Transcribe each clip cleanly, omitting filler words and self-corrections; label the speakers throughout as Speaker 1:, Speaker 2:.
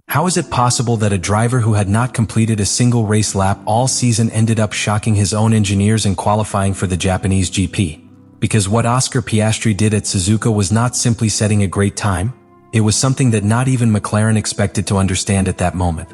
Speaker 1: How is it possible that a driver who had not completed a single race lap all season ended up shocking his own engineers in qualifying for the Japanese GP? Because what Oscar Piastri did at Suzuka was not simply setting a great time, it was something that not even McLaren expected to understand at that moment.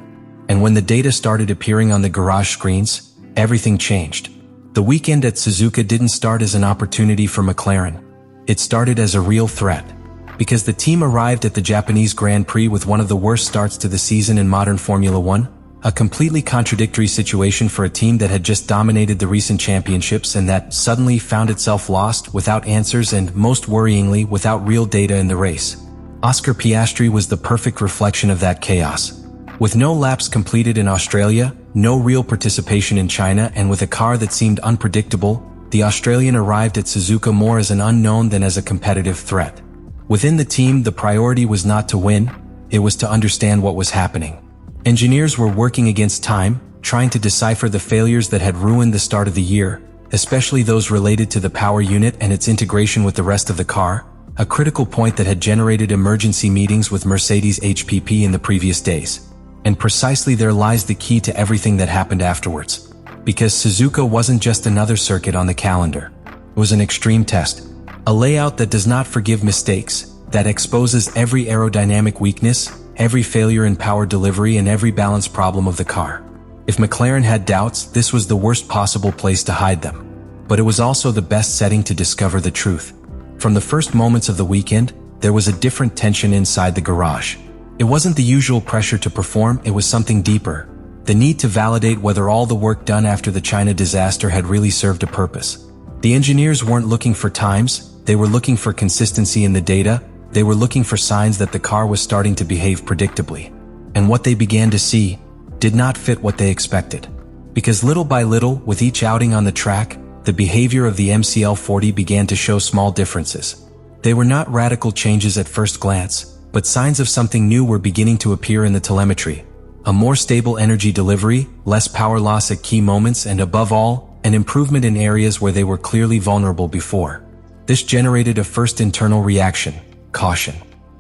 Speaker 1: And when the data started appearing on the garage screens, everything changed. The weekend at Suzuka didn't start as an opportunity for McLaren. It started as a real threat. Because the team arrived at the Japanese Grand Prix with one of the worst starts to the season in modern Formula One, a completely contradictory situation for a team that had just dominated the recent championships and that suddenly found itself lost, without answers and, most worryingly, without real data in the race. Oscar Piastri was the perfect reflection of that chaos. With no laps completed in Australia, no real participation in China, and with a car that seemed unpredictable, the Australian arrived at Suzuka more as an unknown than as a competitive threat. Within the team, the priority was not to win, it was to understand what was happening. Engineers were working against time, trying to decipher the failures that had ruined the start of the year, especially those related to the power unit and its integration with the rest of the car, a critical point that had generated emergency meetings with Mercedes HPP in the previous days. And precisely there lies the key to everything that happened afterwards. Because Suzuka wasn't just another circuit on the calendar. It was an extreme test. A layout that does not forgive mistakes, that exposes every aerodynamic weakness, every failure in power delivery, and every balance problem of the car. If McLaren had doubts, this was the worst possible place to hide them. But it was also the best setting to discover the truth. From the first moments of the weekend, there was a different tension inside the garage. It wasn't the usual pressure to perform, it was something deeper. The need to validate whether all the work done after the China disaster had really served a purpose. The engineers weren't looking for times, they were looking for consistency in the data, they were looking for signs that the car was starting to behave predictably. And what they began to see did not fit what they expected. Because little by little, with each outing on the track, the behavior of the MCL40 began to show small differences. They were not radical changes at first glance, but signs of something new were beginning to appear in the telemetry. A more stable energy delivery, less power loss at key moments, and above all, an improvement in areas where they were clearly vulnerable before. This generated a first internal reaction: caution.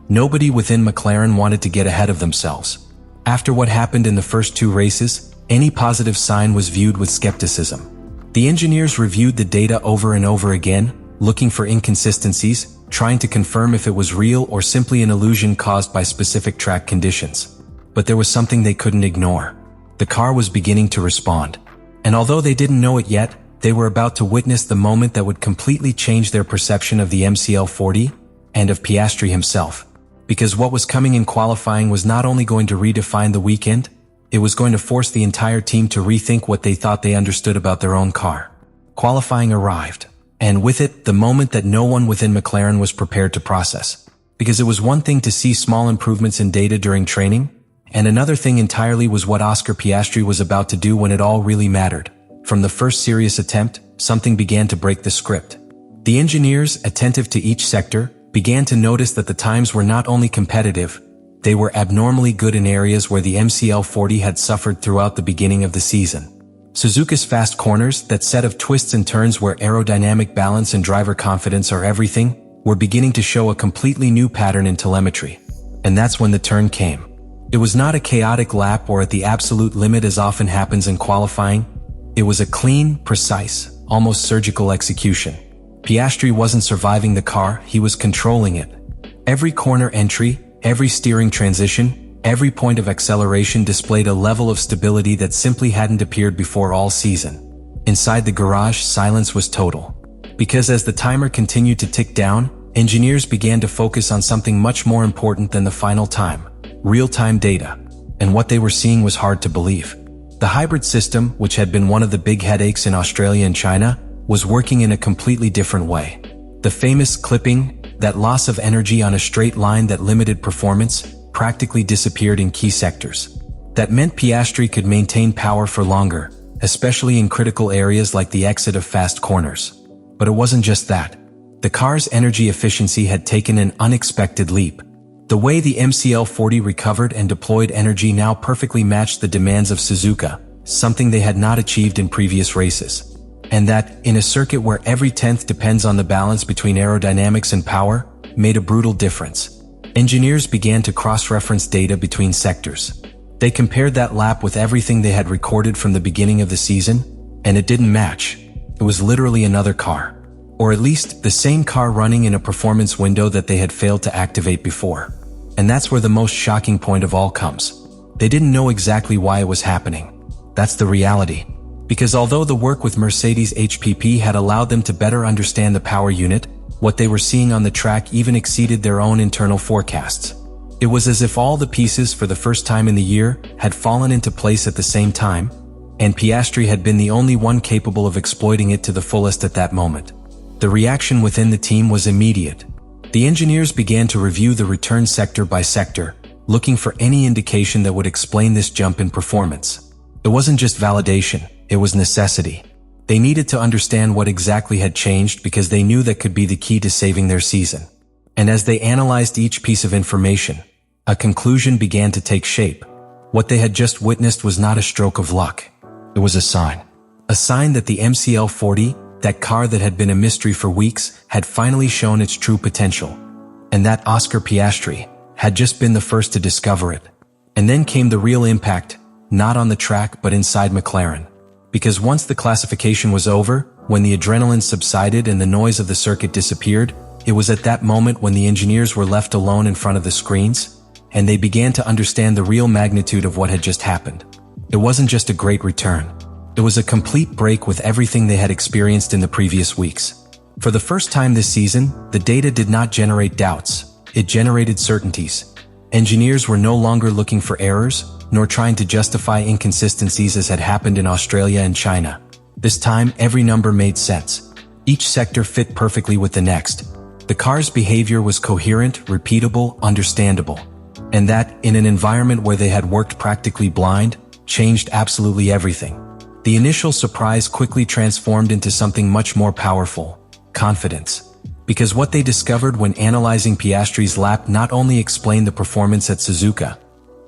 Speaker 1: Nobody within McLaren wanted to get ahead of themselves. After what happened in the first two races, any positive sign was viewed with skepticism. The engineers reviewed the data over and over again, looking for inconsistencies, trying to confirm if it was real or simply an illusion caused by specific track conditions. But there was something they couldn't ignore. The car was beginning to respond. And although they didn't know it yet, they were about to witness the moment that would completely change their perception of the MCL40 and of Piastri himself. Because what was coming in qualifying was not only going to redefine the weekend, it was going to force the entire team to rethink what they thought they understood about their own car. Qualifying arrived, and with it, the moment that no one within McLaren was prepared to process. Because it was one thing to see small improvements in data during training, and another thing entirely was what Oscar Piastri was about to do when it all really mattered. From the first serious attempt, something began to break the script. The engineers, attentive to each sector, began to notice that the times were not only competitive, they were abnormally good in areas where the MCL40 had suffered throughout the beginning of the season. Suzuka's fast corners, that set of twists and turns where aerodynamic balance and driver confidence are everything, were beginning to show a completely new pattern in telemetry. And that's when the turn came. It was not a chaotic lap or at the absolute limit as often happens in qualifying. It was a clean, precise, almost surgical execution. Piastri wasn't surviving the car, he was controlling it. Every corner entry, every steering transition, every point of acceleration displayed a level of stability that simply hadn't appeared before all season. Inside the garage, silence was total. Because as the timer continued to tick down, engineers began to focus on something much more important than the final time: real-time data. And what they were seeing was hard to believe. The hybrid system, which had been one of the big headaches in Australia and China, was working in a completely different way. The famous clipping, that loss of energy on a straight line that limited performance, practically disappeared in key sectors. That meant Piastri could maintain power for longer, especially in critical areas like the exit of fast corners. But it wasn't just that. The car's energy efficiency had taken an unexpected leap. The way the MCL40 recovered and deployed energy now perfectly matched the demands of Suzuka, something they had not achieved in previous races. And that, in a circuit where every tenth depends on the balance between aerodynamics and power, made a brutal difference. Engineers began to cross-reference data between sectors. They compared that lap with everything they had recorded from the beginning of the season, and it didn't match. It was literally another car. Or at least, the same car running in a performance window that they had failed to activate before. And that's where the most shocking point of all comes. They didn't know exactly why it was happening. That's the reality. Because although the work with Mercedes HPP had allowed them to better understand the power unit, what they were seeing on the track even exceeded their own internal forecasts. It was as if all the pieces for the first time in the year had fallen into place at the same time, and Piastri had been the only one capable of exploiting it to the fullest at that moment. The reaction within the team was immediate. The engineers began to review the return sector by sector, looking for any indication that would explain this jump in performance. It wasn't just validation, it was necessity. They needed to understand what exactly had changed because they knew that could be the key to saving their season. And as they analyzed each piece of information, a conclusion began to take shape. What they had just witnessed was not a stroke of luck. It was a sign. A sign that the MCL40, that car that had been a mystery for weeks, had finally shown its true potential. And that Oscar Piastri had just been the first to discover it. And then came the real impact, not on the track but inside McLaren. Because once the classification was over, when the adrenaline subsided and the noise of the circuit disappeared, it was at that moment when the engineers were left alone in front of the screens, and they began to understand the real magnitude of what had just happened. It wasn't just a great return. It was a complete break with everything they had experienced in the previous weeks. For the first time this season, the data did not generate doubts, it generated certainties. Engineers were no longer looking for errors, nor trying to justify inconsistencies as had happened in Australia and China. This time, every number made sense. Each sector fit perfectly with the next. The car's behavior was coherent, repeatable, understandable. And that, in an environment where they had worked practically blind, changed absolutely everything. The initial surprise quickly transformed into something much more powerful: confidence. Because what they discovered when analyzing Piastri's lap not only explained the performance at Suzuka,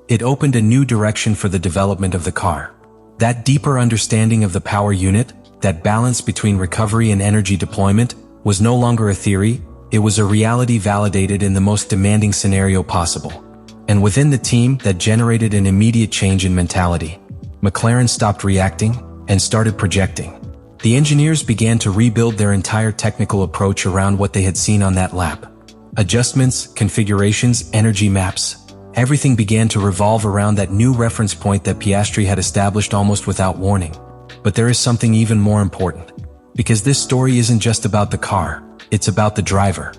Speaker 1: it opened a new direction for the development of the car. That deeper understanding of the power unit, that balance between recovery and energy deployment, was no longer a theory, it was a reality validated in the most demanding scenario possible. And within the team, that generated an immediate change in mentality. McLaren stopped reacting and started projecting. The engineers began to rebuild their entire technical approach around what they had seen on that lap. Adjustments, configurations, energy maps. Everything began to revolve around that new reference point that Piastri had established almost without warning. But there is something even more important. Because this story isn't just about the car, it's about the driver.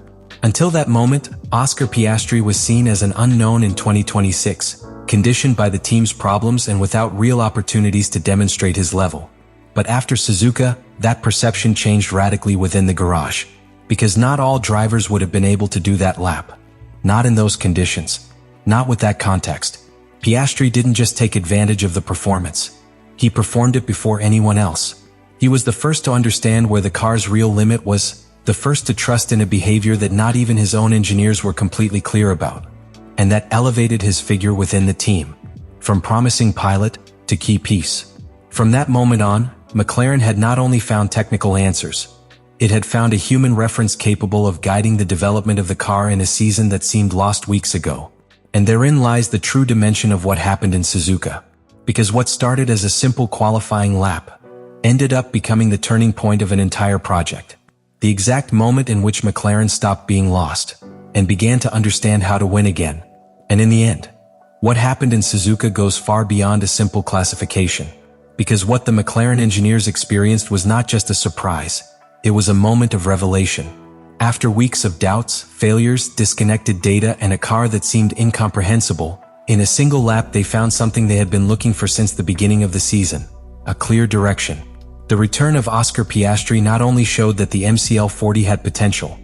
Speaker 1: Until that moment, Oscar Piastri was seen as an unknown in 2026, conditioned by the team's problems and without real opportunities to demonstrate his level. But after Suzuka, that perception changed radically within the garage. Because not all drivers would have been able to do that lap. Not in those conditions. Not with that context. Piastri didn't just take advantage of the performance. He performed it before anyone else. He was the first to understand where the car's real limit was, the first to trust in a behavior that not even his own engineers were completely clear about. And that elevated his figure within the team. From promising pilot to key piece. From that moment on, McLaren had not only found technical answers, it had found a human reference capable of guiding the development of the car in a season that seemed lost weeks ago. And therein lies the true dimension of what happened in Suzuka. Because what started as a simple qualifying lap ended up becoming the turning point of an entire project. The exact moment in which McLaren stopped being lost and began to understand how to win again. And in the end, what happened in Suzuka goes far beyond a simple classification. Because what the McLaren engineers experienced was not just a surprise, it was a moment of revelation. After weeks of doubts, failures, disconnected data, and a car that seemed incomprehensible, in a single lap they found something they had been looking for since the beginning of the season: a clear direction. The return of Oscar Piastri not only showed that the MCL40 had potential,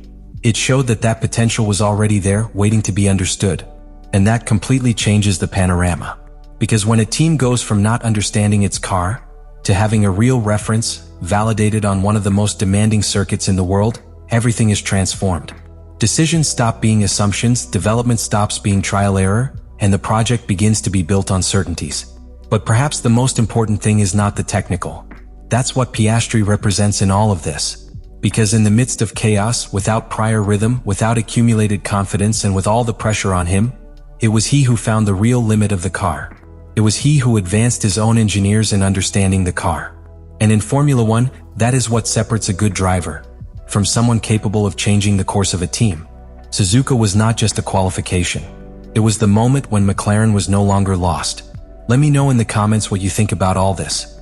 Speaker 1: it showed that that potential was already there, waiting to be understood. And that completely changes the panorama. Because when a team goes from not understanding its car to having a real reference, validated on one of the most demanding circuits in the world, everything is transformed. Decisions stop being assumptions, development stops being trial error, and the project begins to be built on certainties. But perhaps the most important thing is not the technical. That's what Piastri represents in all of this. Because in the midst of chaos, without prior rhythm, without accumulated confidence, and with all the pressure on him, it was he who found the real limit of the car. It was he who advanced his own engineers in understanding the car. And in Formula One, that is what separates a good driver from someone capable of changing the course of a team. Suzuka was not just a qualification. It was the moment when McLaren was no longer lost. Let me know in the comments what you think about all this.